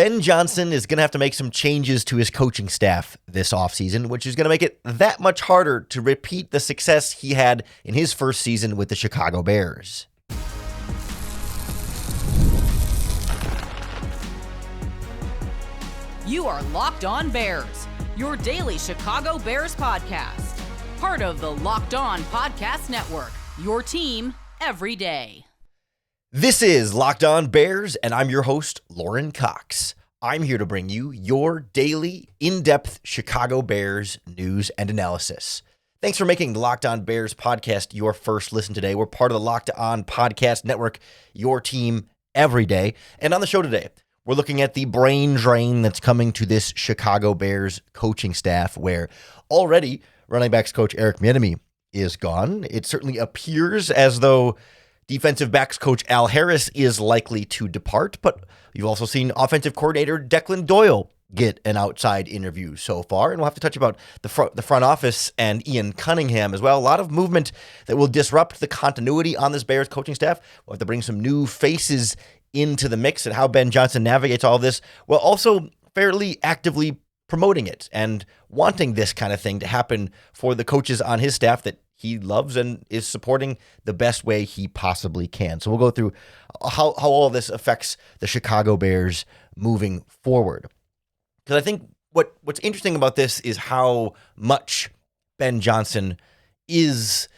Ben Johnson is going to have to make some changes to his coaching staff this offseason, which is going to make it that much harder to repeat the success he had in his first season with the Chicago Bears. You are Locked On Bears, your daily Chicago Bears podcast. Part of the Locked On Podcast Network, your team every day. This is Locked On Bears, and I'm your host, Lauren Cox. I'm here to bring you your daily, in-depth Chicago Bears news and analysis. Thanks for making the Locked On Bears podcast your first listen today. We're part of the Locked On Podcast Network, your team every day. And on the show today, we're looking at the brain drain that's coming to this Chicago Bears coaching staff, where already running backs coach Eric Bieniemy is gone. It certainly appears as though defensive backs coach Al Harris is likely to depart, but you've also seen offensive coordinator Declan Doyle get an outside interview so far, and we'll have to touch about the front office and Ian Cunningham as well. A lot of movement that will disrupt the continuity on this Bears coaching staff. We'll have to bring some new faces into the mix and how Ben Johnson navigates all this, while also fairly actively promoting it and wanting this kind of thing to happen for the coaches on his staff that he loves and is supporting the best way he possibly can. So we'll go through how all of this affects the Chicago Bears moving forward. Because I think what's interesting about this is how much Ben Johnson is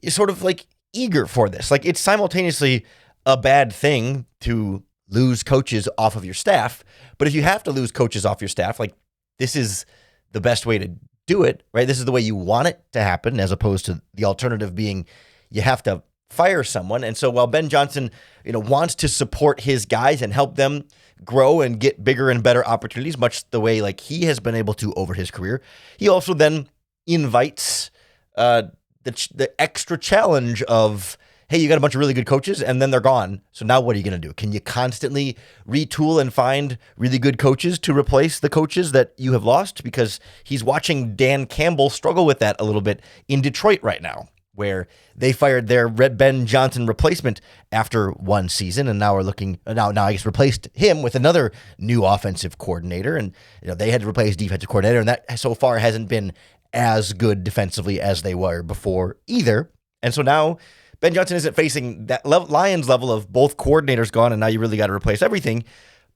sort of like eager for this. Like, it's simultaneously a bad thing to lose coaches off of your staff, but if you have to lose coaches off your staff, like, this is the best way to do it, right? This is the way you want it to happen, as opposed to the alternative being you have to fire someone. And so while Ben Johnson, wants to support his guys and help them grow and get bigger and better opportunities, much the way like he has been able to over his career, he also then invites the extra challenge of, hey, you got a bunch of really good coaches and then they're gone. So now what are you going to do? Can you constantly retool and find really good coaches to replace the coaches that you have lost? Because he's watching Dan Campbell struggle with that a little bit in Detroit right now, where they fired their Ben Johnson replacement after one season, and now I guess replaced him with another new offensive coordinator, and they had to replace defensive coordinator, and that so far hasn't been as good defensively as they were before either. And so now Ben Johnson isn't facing that Lions level of both coordinators gone, and now you really got to replace everything.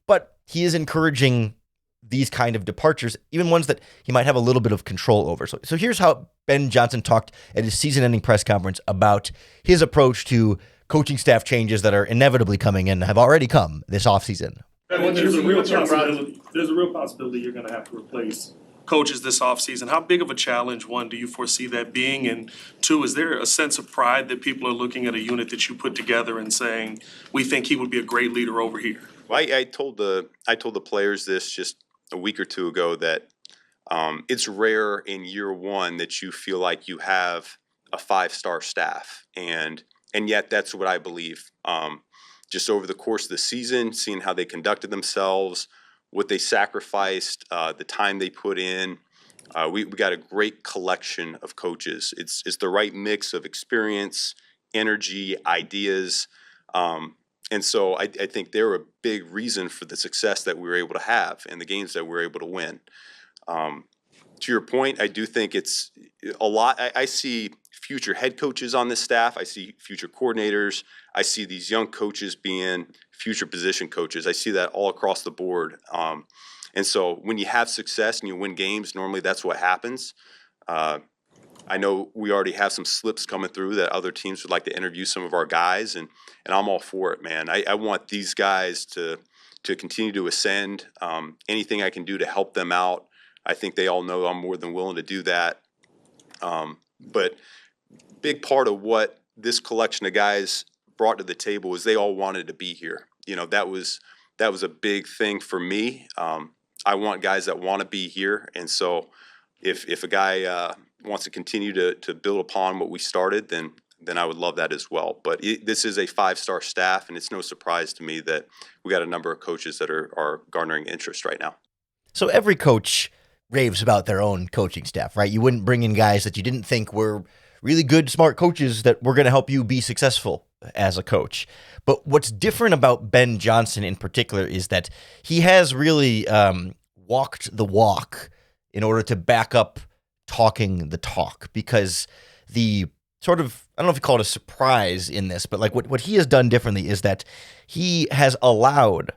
But he is encouraging these kind of departures, even ones that he might have a little bit of control over. So here's how Ben Johnson talked at his season-ending press conference about his approach to coaching staff changes that are inevitably coming and have already come this offseason. There's a real possibility you're going to have to replace coaches this offseason. How big of a challenge, one, do you foresee that being? And two, is there a sense of pride that people are looking at a unit that you put together and saying, we think he would be a great leader over here? Well, I told the players this just a week or two ago that it's rare in year one that you feel like you have a 5-star staff. And yet that's what I believe. Just over the course of the season, seeing how they conducted themselves, what they sacrificed, the time they put in. We got a great collection of coaches. It's the right mix of experience, energy, ideas. And so I think they're a big reason for the success that we were able to have and the games that we were able to win. To your point, I do think it's a lot. I see future head coaches on this staff. I see future coordinators. I see these young coaches being future position coaches. I see that all across the board. And so when you have success and you win games, normally that's what happens. I know we already have some slips coming through that other teams would like to interview some of our guys, and I'm all for it, man. I want these guys to continue to ascend. Anything I can do to help them out, I think they all know I'm more than willing to do that. But big part of what this collection of guys brought to the table is they all wanted to be here. That was a big thing for me. I want guys that want to be here, and so if a guy wants to continue to build upon what we started, then I would love that as well. But this is a 5-star staff, and it's no surprise to me that we got a number of coaches that are garnering interest right now. So every coach raves about their own coaching staff, right? You wouldn't bring in guys that you didn't think were really good, smart coaches that were going to help you be successful as a coach. But what's different about Ben Johnson in particular is that he has really walked the walk in order to back up talking the talk, because the sort of, I don't know if you call it a surprise in this, but like what he has done differently is that he has allowed,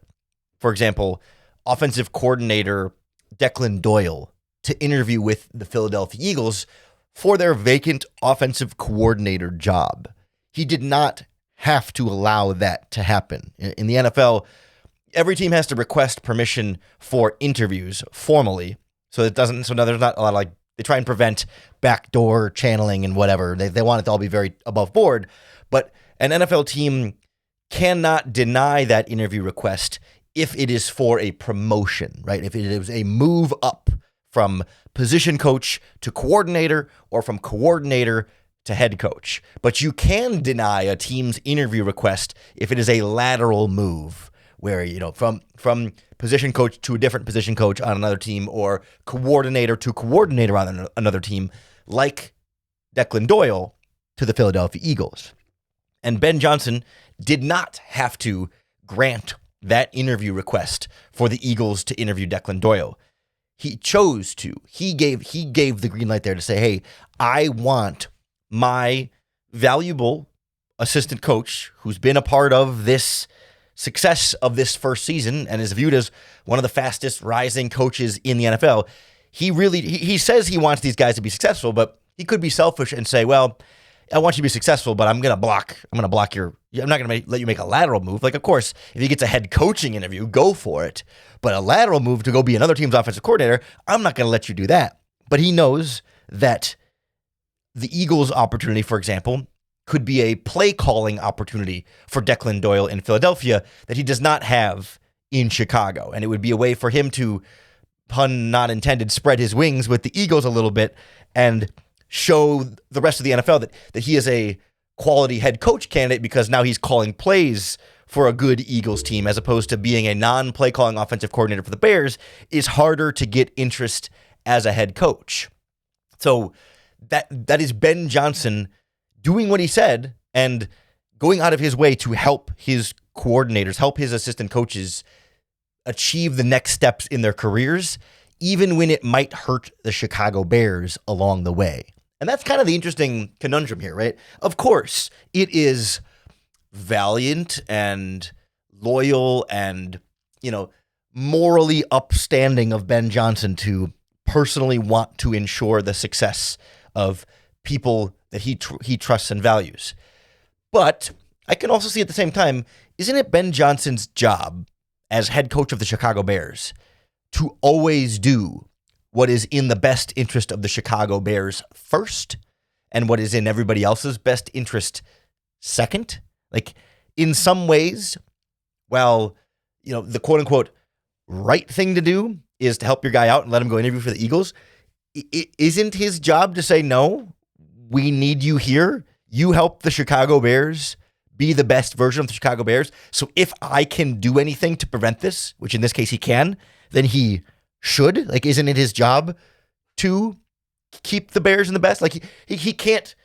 for example, offensive coordinator Declan Doyle to interview with the Philadelphia Eagles for their vacant offensive coordinator job. He did not have to allow that to happen. In the NFL, every team has to request permission for interviews formally. So now there's not a lot of like, they try and prevent backdoor channeling and whatever. They want it to all be very above board. But an NFL team cannot deny that interview request if it is for a promotion, right? If it is a move up from position coach to coordinator or from coordinator to head coach. But you can deny a team's interview request if it is a lateral move where, from position coach to a different position coach on another team, or coordinator to coordinator on another team, like Declan Doyle to the Philadelphia Eagles. And Ben Johnson did not have to grant that interview request for the Eagles to interview Declan Doyle. He chose to. He gave the green light there to say, hey, I want my valuable assistant coach, who's been a part of this success of this first season and is viewed as one of the fastest rising coaches in the NFL. He says he wants these guys to be successful, but he could be selfish and say, well, I want you to be successful, but I'm not going to let you make a lateral move. Like, of course, if he gets a head coaching interview, go for it. But a lateral move to go be another team's offensive coordinator, I'm not going to let you do that. But he knows that the Eagles' opportunity, for example, could be a play calling opportunity for Declan Doyle in Philadelphia that he does not have in Chicago. And it would be a way for him to, pun not intended, spread his wings with the Eagles a little bit and show the rest of the NFL that he is a quality head coach candidate, because now he's calling plays for a good Eagles team, as opposed to being a non-play calling offensive coordinator for the Bears is harder to get interest as a head coach. So that is Ben Johnson doing what he said and going out of his way to help his coordinators, help his assistant coaches achieve the next steps in their careers, even when it might hurt the Chicago Bears along the way. And that's kind of the interesting conundrum here, right? Of course, it is valiant and loyal and, morally upstanding of Ben Johnson to personally want to ensure the success of people that he trusts and values. But I can also see at the same time, isn't it Ben Johnson's job as head coach of the Chicago Bears to always do what is in the best interest of the Chicago Bears first and what is in everybody else's best interest second? Like, in some ways, the quote unquote right thing to do is to help your guy out and let him go interview for the Eagles. Isn't his job to say, no, we need you here. You help the Chicago Bears be the best version of the Chicago Bears. So if I can do anything to prevent this, which in this case he can, then he should. Like, isn't it his job to keep the Bears in the best? Like, he can't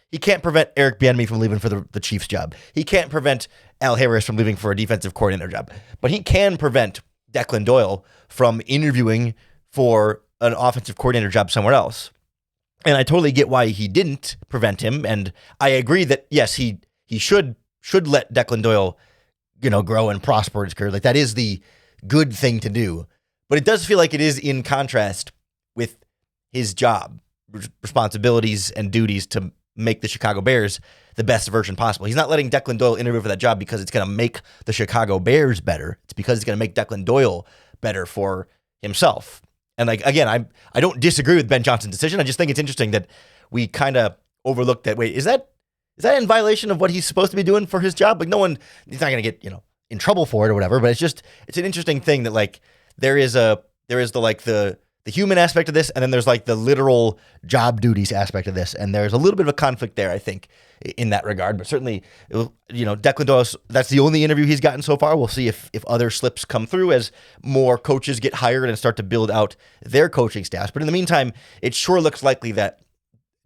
prevent Eric Bieniemy from leaving for the Chiefs job. He can't prevent Al Harris from leaving for a defensive coordinator job. But he can prevent Declan Doyle from interviewing for an offensive coordinator job somewhere else. And I totally get why he didn't prevent him. And I agree that, yes, he should let Declan Doyle, grow and prosper in his career. Like, that is the good thing to do. But it does feel like it is in contrast with his job, responsibilities and duties to make the Chicago Bears the best version possible. He's not letting Declan Doyle interview for that job because it's going to make the Chicago Bears better. It's because it's going to make Declan Doyle better for himself. And again, I don't disagree with Ben Johnson's decision. I just think it's interesting that we kind of overlooked that. Wait, is that in violation of what he's supposed to be doing for his job? Like, he's not going to get, in trouble for it or whatever, but it's an interesting thing that there is the human aspect of this, and then there's the literal job duties aspect of this. And there's a little bit of a conflict there, I think, in that regard. But certainly, Declan Doyle, that's the only interview he's gotten so far. We'll see if other slips come through as more coaches get hired and start to build out their coaching staffs. But in the meantime, it sure looks likely that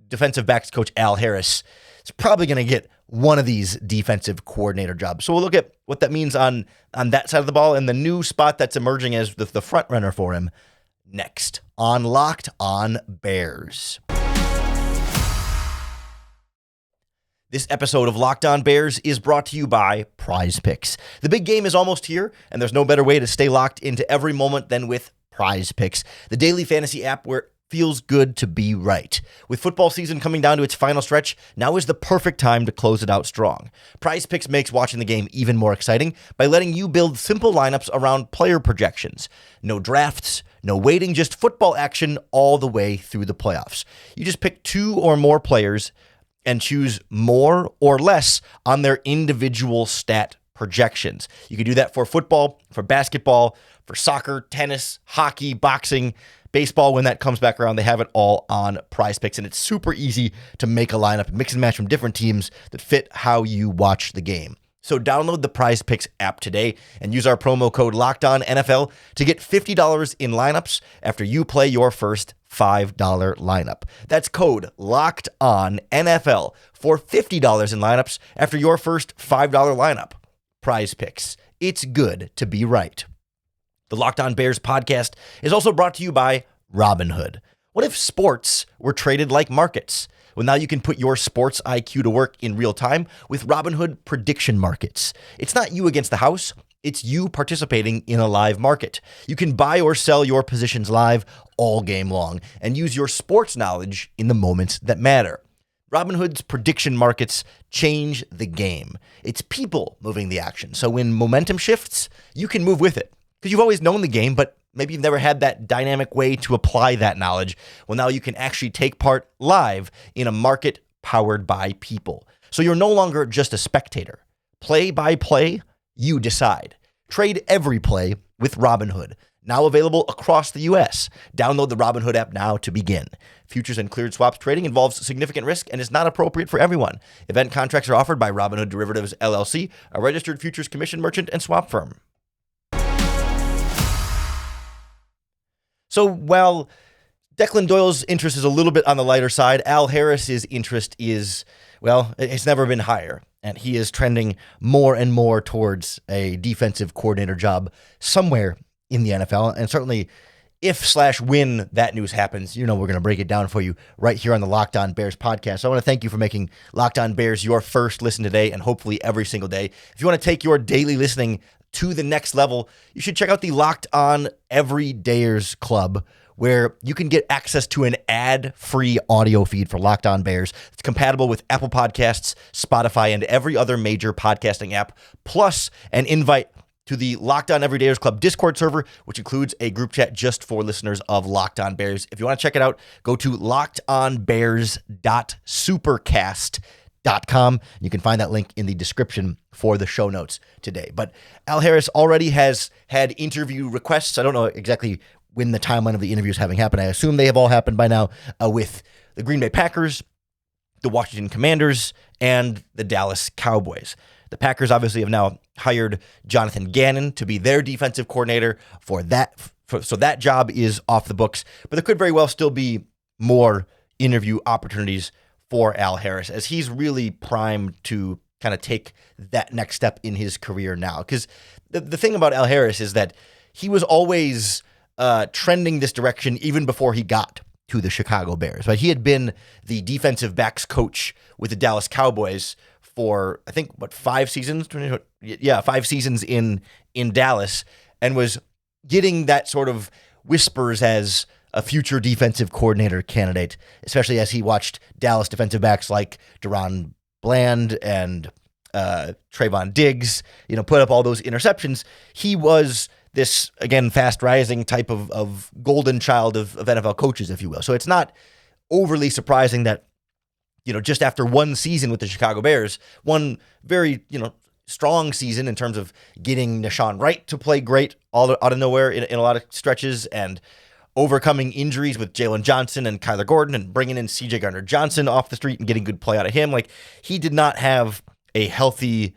defensive backs coach Al Harris is probably going to get one of these defensive coordinator jobs. So we'll look at what that means on that side of the ball and the new spot that's emerging as the front runner for him next on Locked On Bears. This episode of Locked On Bears is brought to you by PrizePicks. The big game is almost here, and there's no better way to stay locked into every moment than with PrizePicks, the daily fantasy app where it feels good to be right. With football season coming down to its final stretch, now is the perfect time to close it out strong. PrizePicks makes watching the game even more exciting by letting you build simple lineups around player projections. No drafts, no waiting, just football action all the way through the playoffs. You just pick 2 or more players and choose more or less on their individual stat projections. You can do that for football, for basketball, for soccer, tennis, hockey, boxing, baseball. When that comes back around, they have it all on PrizePicks, and it's super easy to make a lineup and mix and match from different teams that fit how you watch the game. So download the PrizePicks app today and use our promo code LOCKEDONNFL to get $50 in lineups after you play your first $5 lineup. That's code LOCKEDONNFL for $50 in lineups after your first $5 lineup. PrizePicks. It's good to be right. The Locked On Bears podcast is also brought to you by Robinhood. What if sports were traded like markets? Well, now you can put your sports IQ to work in real time with Robinhood prediction markets. It's not you against the house. It's you participating in a live market. You can buy or sell your positions live all game long and use your sports knowledge in the moments that matter. Robinhood's prediction markets change the game. It's people moving the action. So when momentum shifts, you can move with it. Because you've always known the game, but maybe you've never had that dynamic way to apply that knowledge. Well, now you can actually take part live in a market powered by people. So you're no longer just a spectator. Play by play, you decide. Trade every play with Robinhood. Now available across the U.S. Download the Robinhood app now to begin. Futures and cleared swaps trading involves significant risk and is not appropriate for everyone. Event contracts are offered by Robinhood Derivatives, LLC, a registered futures commission merchant and swap firm. So while Declan Doyle's interest is a little bit on the lighter side, Al Harris's interest is, well, it's never been higher. And he is trending more and more towards a defensive coordinator job somewhere in the NFL. And certainly if/when that news happens, we're going to break it down for you right here on the Locked On Bears podcast. So I want to thank you for making Locked On Bears your first listen today and hopefully every single day. If you want to take your daily listening to the next level, you should check out the Locked On Everydayers Club, where you can get access to an ad-free audio feed for Locked On Bears. It's compatible with Apple Podcasts, Spotify, and every other major podcasting app, plus an invite to the Locked On Everydayers Club Discord server, which includes a group chat just for listeners of Locked On Bears. If you want to check it out, go to lockedonbears.supercast.com. You can find that link in the description for the show notes today. But Al Harris already has had interview requests. I don't know exactly when the timeline of the interviews having happened. I assume they have all happened by now with the Green Bay Packers, the Washington Commanders, and the Dallas Cowboys. The Packers obviously have now hired Jonathan Gannon to be their defensive coordinator for that. So that job is off the books, but there could very well still be more interview opportunities for Al Harris as he's really primed to kind of take that next step in his career now. Because the thing about Al Harris is that he was always trending this direction even before he got to the Chicago Bears. Right? He had been the defensive backs coach with the Dallas Cowboys for, I think, 5 seasons? Yeah, 5 seasons in Dallas, and was getting that sort of whispers as a future defensive coordinator candidate, especially as he watched Dallas defensive backs like Deron Bland and Trayvon Diggs, put up all those interceptions. He was this, again, fast-rising type of golden child of NFL coaches, if you will. So it's not overly surprising that, just after one season with the Chicago Bears, one very, strong season in terms of getting Nashawn Wright to play great all out of nowhere in a lot of stretches, and overcoming injuries with Jalen Johnson and Kyler Gordon and bringing in C.J. Gardner-Johnson off the street and getting good play out of him. Like, he did not have a healthy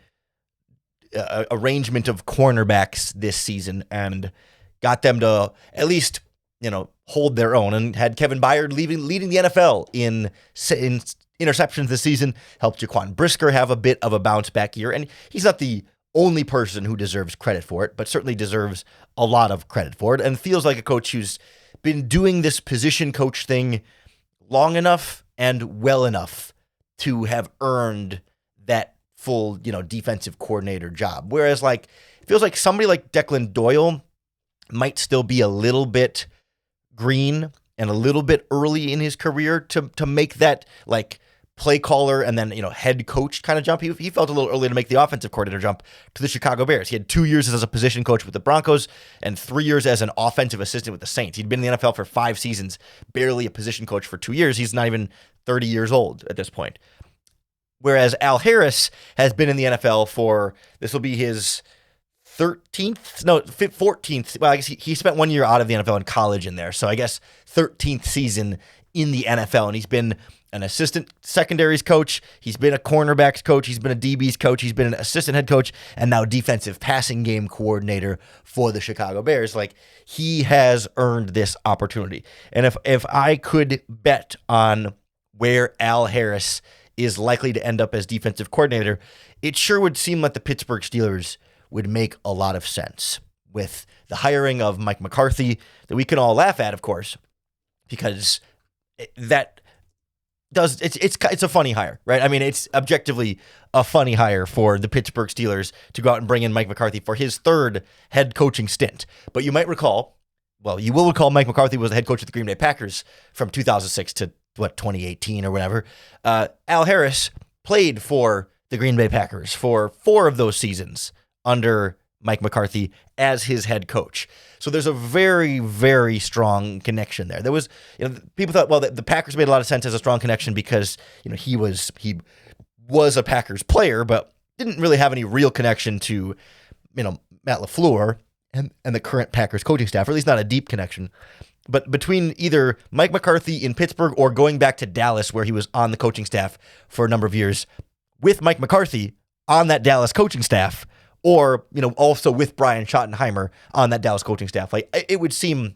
arrangement of cornerbacks this season and got them to at least, hold their own, and had Kevin Byard leading the NFL in interceptions this season, helped Jaquan Brisker have a bit of a bounce back year. And he's not the only person who deserves credit for it, but certainly deserves a lot of credit for it, and feels like a coach who's been doing this position coach thing long enough and well enough to have earned that full, defensive coordinator job. Whereas it feels like somebody like Declan Doyle might still be a little bit green and a little bit early in his career to make that play caller and then, head coach kind of jump. He felt a little early to make the offensive coordinator jump to the Chicago Bears. He had 2 years as a position coach with the Broncos and 3 years as an offensive assistant with the Saints. He'd been in the NFL for 5 seasons, barely a position coach for 2 years. He's not even 30 years old at this point. Whereas Al Harris has been in the NFL for, this will be his 14th. Well, I guess he spent 1 year out of the NFL in college in there. So I guess 13th season in the NFL. And he's been an assistant secondaries coach. He's been a cornerbacks coach. He's been a DBs coach. He's been an assistant head coach and now defensive passing game coordinator for the Chicago Bears. He has earned this opportunity. And if I could bet on where Al Harris is likely to end up as defensive coordinator, it sure would seem like the Pittsburgh Steelers would make a lot of sense with the hiring of Mike McCarthy that we can all laugh at, of course, because it's a funny hire, right? I mean, it's objectively a funny hire for the Pittsburgh Steelers to go out and bring in Mike McCarthy for his third head coaching stint. But you will recall Mike McCarthy was the head coach of the Green Bay Packers from 2006 to 2018 or whatever. Al Harris played for the Green Bay Packers for 4 of those seasons under Mike McCarthy as his head coach. So there's a very, very strong connection there. There was, people thought, well, the Packers made a lot of sense as a strong connection because, he was a Packers player, but didn't really have any real connection to, Matt LaFleur and the current Packers coaching staff, or at least not a deep connection. But between either Mike McCarthy in Pittsburgh or going back to Dallas, where he was on the coaching staff for a number of years, with Mike McCarthy on that Dallas coaching staff, or, also with Brian Schottenheimer on that Dallas coaching staff, it would seem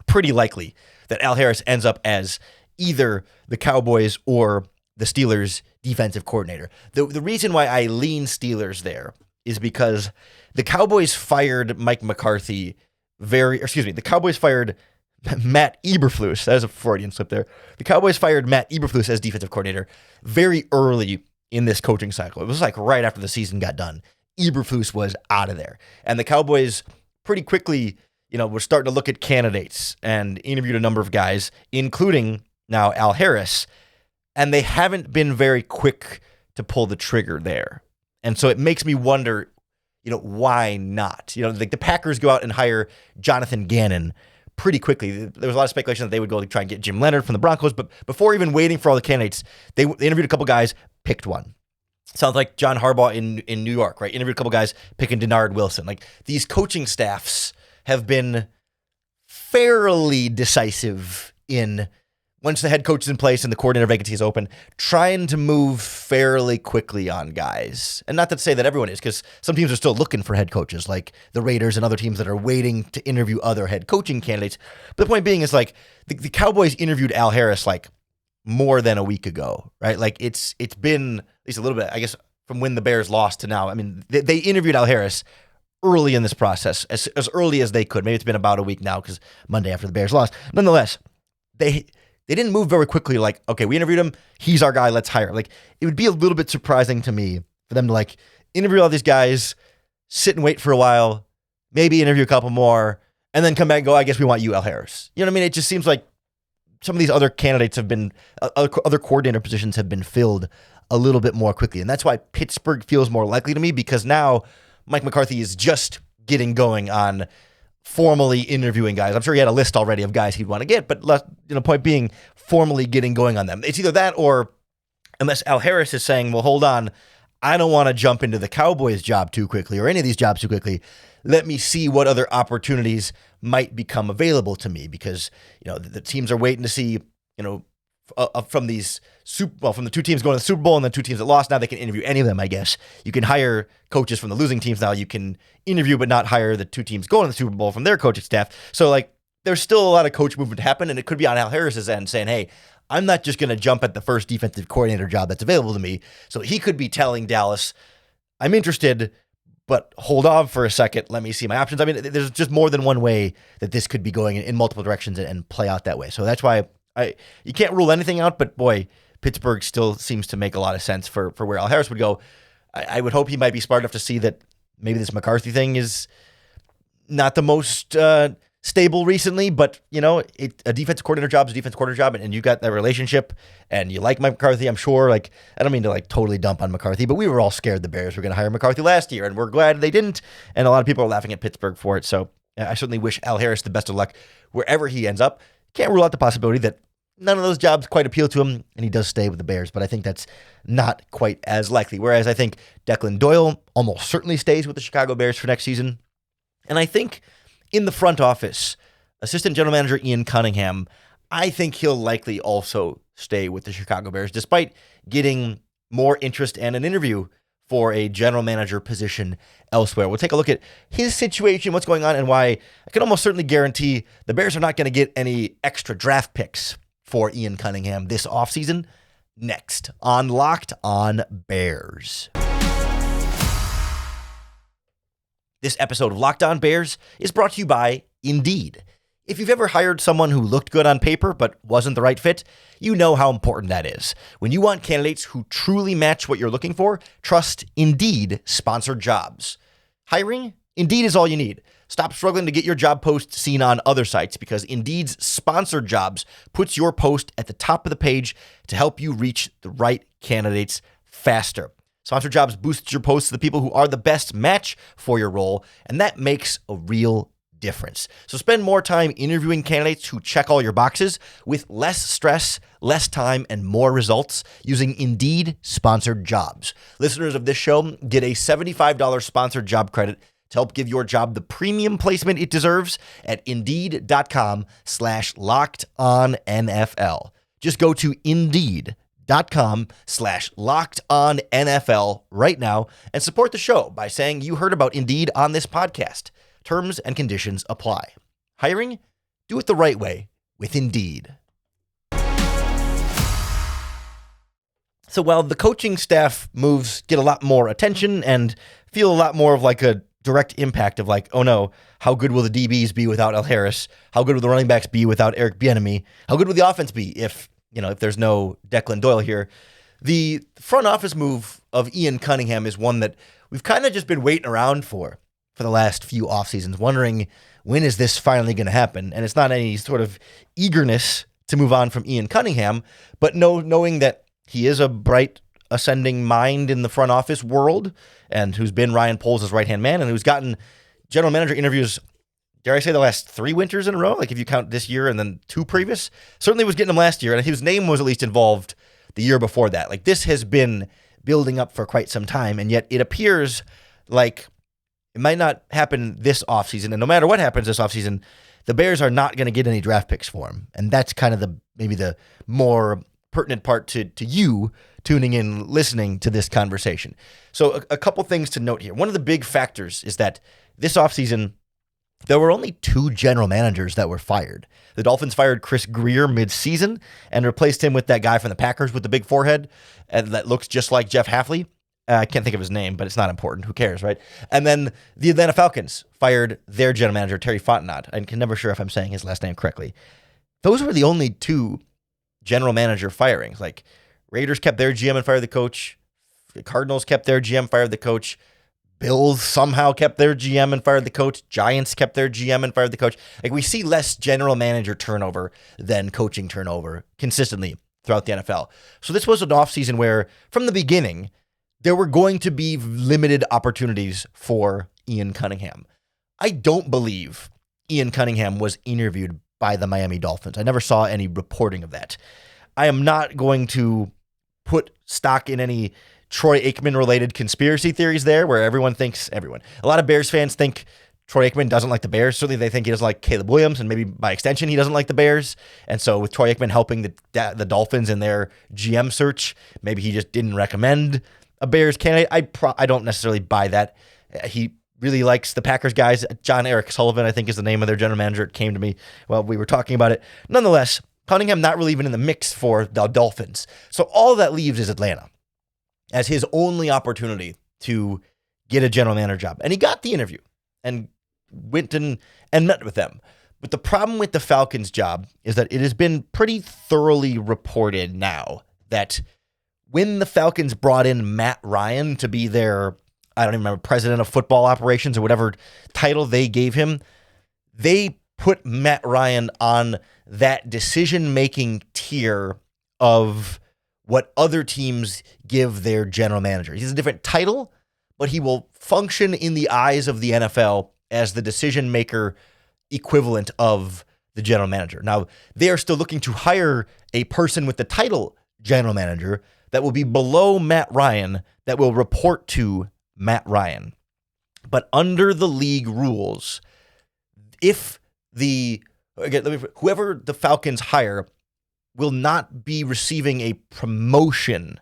pretty likely that Al Harris ends up as either the Cowboys or the Steelers defensive coordinator. The reason why I lean Steelers there is because the Cowboys fired Mike McCarthy the Cowboys fired Matt Eberflus. That is a Freudian slip there. The Cowboys fired Matt Eberflus as defensive coordinator very early in this coaching cycle. It was right after the season got done. Eberflus was out of there. And the Cowboys pretty quickly, were starting to look at candidates and interviewed a number of guys, including now Al Harris. And they haven't been very quick to pull the trigger there. And so it makes me wonder, why not? The Packers go out and hire Jonathan Gannon pretty quickly. There was a lot of speculation that they would go to try and get Jim Leonard from the Broncos, but before even waiting for all the candidates, they interviewed a couple guys, picked one. Sounds like John Harbaugh in New York, right? Interviewed a couple guys, picking Denard Wilson. These coaching staffs have been fairly decisive in, once the head coach is in place and the coordinator vacancy is open, trying to move fairly quickly on guys. And not to say that everyone is, because some teams are still looking for head coaches, like the Raiders and other teams that are waiting to interview other head coaching candidates. But the point being is the Cowboys interviewed Al Harris more than a week ago, right? It's been at least a little bit, I guess, from when the Bears lost to now. I mean, they interviewed Al Harris early in this process, as early as they could. Maybe it's been about a week now because Monday after the Bears lost. Nonetheless, they didn't move very quickly. Okay, we interviewed him. He's our guy. Let's hire. It would be a little bit surprising to me for them to interview all these guys, sit and wait for a while, maybe interview a couple more, and then come back and go, I guess we want you, Al Harris. You know what I mean? It just seems like some of these other candidates other coordinator positions have been filled a little bit more quickly. And that's why Pittsburgh feels more likely to me, because now Mike McCarthy is just getting going on formally interviewing guys. I'm sure he had a list already of guys he'd want to get, but point being, formally getting going on them. It's either that or, unless Al Harris is saying, well, hold on, I don't want to jump into the Cowboys job too quickly or any of these jobs too quickly. Let me see what other opportunities might become available to me, because the teams are waiting to see from the 2 teams going to the Super Bowl and the 2 teams that lost. Now they can interview any of them. I guess you can hire coaches from the losing teams. Now you can interview but not hire the 2 teams going to the Super Bowl from their coaching staff. So there's still a lot of coach movement to happen, and it could be on Al Harris's end saying, hey, I'm not just going to jump at the first defensive coordinator job that's available to me. So he could be telling Dallas, I'm interested, but hold on for a second. Let me see my options. I mean, there's just more than one way that this could be going in multiple directions and play out that way. So that's why you can't rule anything out, but boy, Pittsburgh still seems to make a lot of sense for where Al Harris would go. I would hope he might be smart enough to see that maybe this McCarthy thing is not the most stable recently, but a defensive coordinator job is a defensive coordinator job, and you got that relationship, and you like Mike McCarthy, I'm sure. Like, I don't mean to totally dump on McCarthy, but we were all scared the Bears were going to hire McCarthy last year, and we're glad they didn't. And a lot of people are laughing at Pittsburgh for it. So I certainly wish Al Harris the best of luck wherever he ends up. Can't rule out the possibility that none of those jobs quite appeal to him, and he does stay with the Bears, but I think that's not quite as likely. Whereas I think Declan Doyle almost certainly stays with the Chicago Bears for next season. And I think in the front office, assistant general manager Ian Cunningham, I think he'll likely also stay with the Chicago Bears, despite getting more interest and an interview for a general manager position elsewhere. We'll take a look at his situation, what's going on, and why I can almost certainly guarantee the Bears are not going to get any extra draft picks for Ian Cunningham this offseason. Next on Locked On Bears. This episode of Locked On Bears is brought to you by Indeed. If you've ever hired someone who looked good on paper but wasn't the right fit, you know how important that is. When you want candidates who truly match what you're looking for, trust Indeed sponsored jobs. Hiring? Indeed is all you need. Stop struggling to get your job post seen on other sites, because Indeed's sponsored jobs puts your post at the top of the page to help you reach the right candidates faster. Sponsored jobs boosts your posts to the people who are the best match for your role, and that makes a real difference. So spend more time interviewing candidates who check all your boxes with less stress, less time, and more results using Indeed sponsored jobs. Listeners of this show get a $75 sponsored job credit to help give your job the premium placement it deserves at Indeed.com/LockedOnNFL. Just go to Indeed.com/LockedOnNFL right now and support the show by saying you heard about Indeed on this podcast. Terms and conditions apply. Hiring? Do it the right way with Indeed. So while the coaching staff moves get a lot more attention and feel a lot more of a direct impact of oh no, how good will the DBs be without Al Harris? How good will the running backs be without Eric Bieniemy? How good will the offense be if there's no Declan Doyle here? The front office move of Ian Cunningham is one that we've kind of just been waiting around for the last few off seasons, wondering when is this finally going to happen? And it's not any sort of eagerness to move on from Ian Cunningham, but knowing that he is a bright ascending mind in the front office world, and who's been Ryan Poles' right-hand man, and who's gotten general manager interviews, dare I say, the last 3 winters in a row, if you count this year and then 2 previous. Certainly was getting them last year, and his name was at least involved the year before that. This has been building up for quite some time, and yet it appears like it might not happen this offseason, and no matter what happens this offseason, the Bears are not going to get any draft picks for him, and that's kind of maybe the more pertinent part to you tuning in, listening to this conversation. So a couple things to note here. One of the big factors is that this offseason, there were only 2 general managers that were fired. The Dolphins fired Chris Greer mid-season and replaced him with that guy from the Packers with the big forehead and that looks just like Jeff Hafley. I can't think of his name, but it's not important. Who cares, right? And then the Atlanta Falcons fired their general manager, Terry Fontenot. I'm never sure if I'm saying his last name correctly. Those were the only 2 general manager firings. Raiders kept their GM and fired the coach. The Cardinals kept their GM, fired the coach. Bills somehow kept their GM and fired the coach. Giants kept their GM and fired the coach. We see less general manager turnover than coaching turnover consistently throughout the NFL. So this was an offseason where, from the beginning, there were going to be limited opportunities for Ian Cunningham. I don't believe Ian Cunningham was interviewed by the Miami Dolphins. I never saw any reporting of that. I am not going to put stock in any Troy Aikman-related conspiracy theories there, where a lot of Bears fans think Troy Aikman doesn't like the Bears. Certainly they think he doesn't like Caleb Williams, and maybe by extension he doesn't like the Bears. And so with Troy Aikman helping the Dolphins in their GM search, maybe he just didn't recommend a Bears candidate. I don't necessarily buy that. He really likes the Packers guys. John Eric Sullivan, I think, is the name of their general manager. It came to me while we were talking about it. Nonetheless, Cunningham not really even in the mix for the Dolphins. So all that leaves is Atlanta as his only opportunity to get a general manager job. And he got the interview and went and met with them. But the problem with the Falcons job is that it has been pretty thoroughly reported now that when the Falcons brought in Matt Ryan to be their, I don't even remember, president of football operations or whatever title they gave him, they put Matt Ryan on that decision-making tier of what other teams give their general manager. He's a different title, but he will function in the eyes of the NFL as the decision-maker equivalent of the general manager. Now, they are still looking to hire a person with the title general manager that will be below Matt Ryan, that will report to Matt Ryan. But under the league rules, whoever the Falcons hire will not be receiving a promotion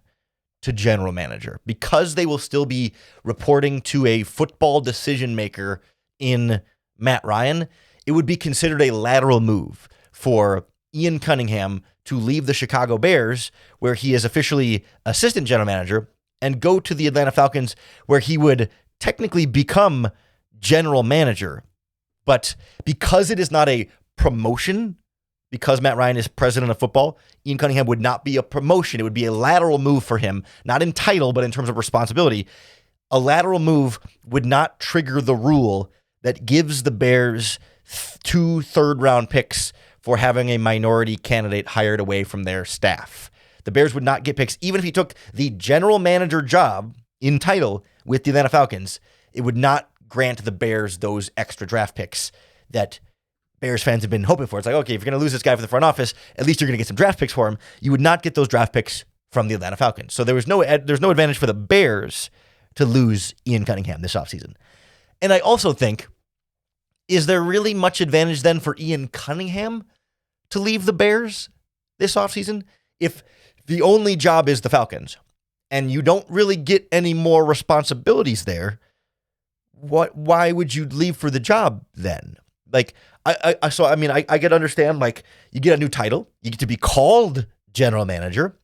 to general manager because they will still be reporting to a football decision maker in Matt Ryan. It would be considered a lateral move for Ian Cunningham to leave the Chicago Bears, where he is officially assistant general manager, and go to the Atlanta Falcons, where he would technically become general manager. But because it is not a promotion, because Matt Ryan is president of football, Ian Cunningham would not be a promotion. It would be a lateral move for him, not in title, but in terms of responsibility. A lateral move would not trigger the rule that gives the Bears 2 third-round picks for having a minority candidate hired away from their staff. The Bears would not get picks, even if he took the general manager job in title with the Atlanta Falcons. It would not grant the Bears those extra draft picks that Bears fans have been hoping for. It's like, okay, if you're going to lose this guy for the front office, at least you're going to get some draft picks for him. You would not get those draft picks from the Atlanta Falcons. So there's no advantage for the Bears to lose Ian Cunningham this offseason. And I also think, is there really much advantage then for Ian Cunningham to leave the Bears this offseason? If the only job is the Falcons and you don't really get any more responsibilities there, why would you leave for the job then? Like, I could understand, like, you get a new title, you get to be called general manager,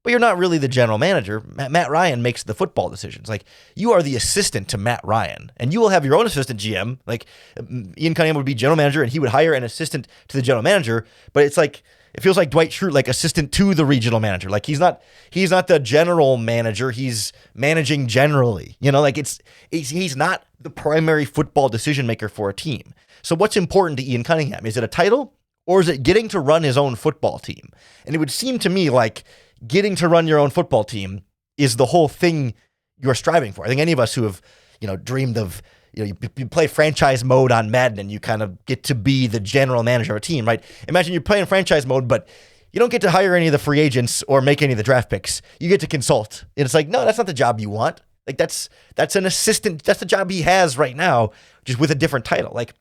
but you're not really the general manager. Matt Ryan makes the football decisions. Like, you are the assistant to Matt Ryan, and you will have your own assistant GM. Like, Ian Cunningham would be general manager, and he would hire an assistant to the general manager, but it's like, it feels like Dwight Schrute, like assistant to the regional manager. Like, he's not the general manager. He's managing generally. You know, like he's not the primary football decision maker for a team. So what's important to Ian Cunningham? Is it a title, or is it getting to run his own football team? And it would seem to me like getting to run your own football team is the whole thing you're striving for. I think any of us who have, dreamed of, you play franchise mode on Madden and you kind of get to be the general manager of a team, right? Imagine you're playing franchise mode, but you don't get to hire any of the free agents or make any of the draft picks. You get to consult. And it's like, no, that's not the job you want. Like, that's an assistant. That's the job he has right now, just with a different title. Like,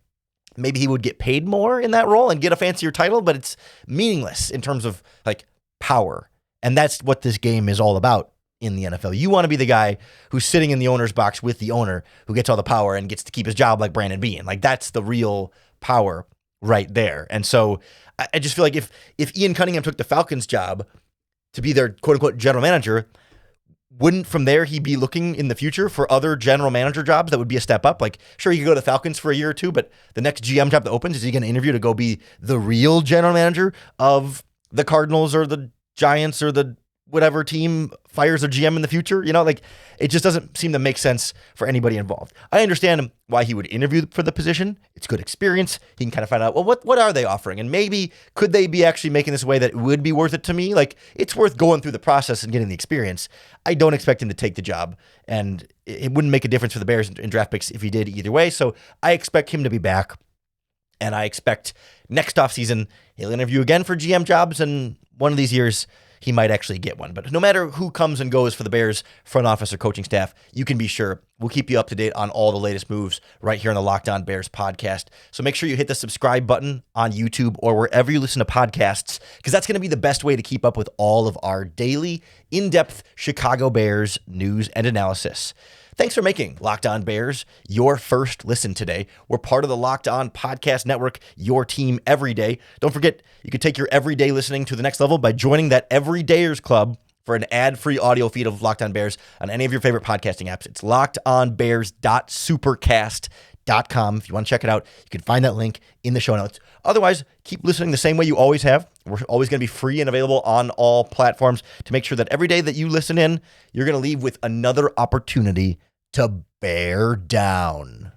maybe he would get paid more in that role and get a fancier title, but it's meaningless in terms of, like, power. And that's what this game is all about in the NFL. You want to be the guy who's sitting in the owner's box with the owner, who gets all the power and gets to keep his job, like Brandon Beane. Like, that's the real power right there. And so I just feel like if Ian Cunningham took the Falcons job to be their quote-unquote general manager, wouldn't from there he be looking in the future for other general manager jobs that would be a step up? Like, sure, you could go to the Falcons for a year or two, but the next GM job that opens, is he going to interview to go be the real general manager of the Cardinals or the Giants or the whatever team fires their GM in the future? Like, it just doesn't seem to make sense for anybody involved. I understand why he would interview for the position. It's good experience. He can kind of find out, well, what are they offering? And maybe could they be actually making this a way that it would be worth it to me? Like, it's worth going through the process and getting the experience. I don't expect him to take the job, and it wouldn't make a difference for the Bears in draft picks if he did either way. So I expect him to be back, and I expect next offseason he'll interview again for GM jobs, and one of these years he might actually get one. But no matter who comes and goes for the Bears front office or coaching staff, you can be sure We'll keep you up to date on all the latest moves right here on the Locked On Bears podcast. So make sure you hit the subscribe button on YouTube or wherever you listen to podcasts, because that's going to be the best way to keep up with all of our daily, in-depth Chicago Bears news and analysis. Thanks for making Locked On Bears your first listen today. We're part of the Locked On Podcast Network, your team every day. Don't forget, you can take your everyday listening to the next level by joining that Everydayers Club for an ad-free audio feed of Locked On Bears on any of your favorite podcasting apps. It's lockedonbears.supercast.com. If you want to check it out, you can find that link in the show notes. Otherwise, keep listening the same way you always have. We're always going to be free and available on all platforms to make sure that every day that you listen in, you're going to leave with another opportunity to bear down.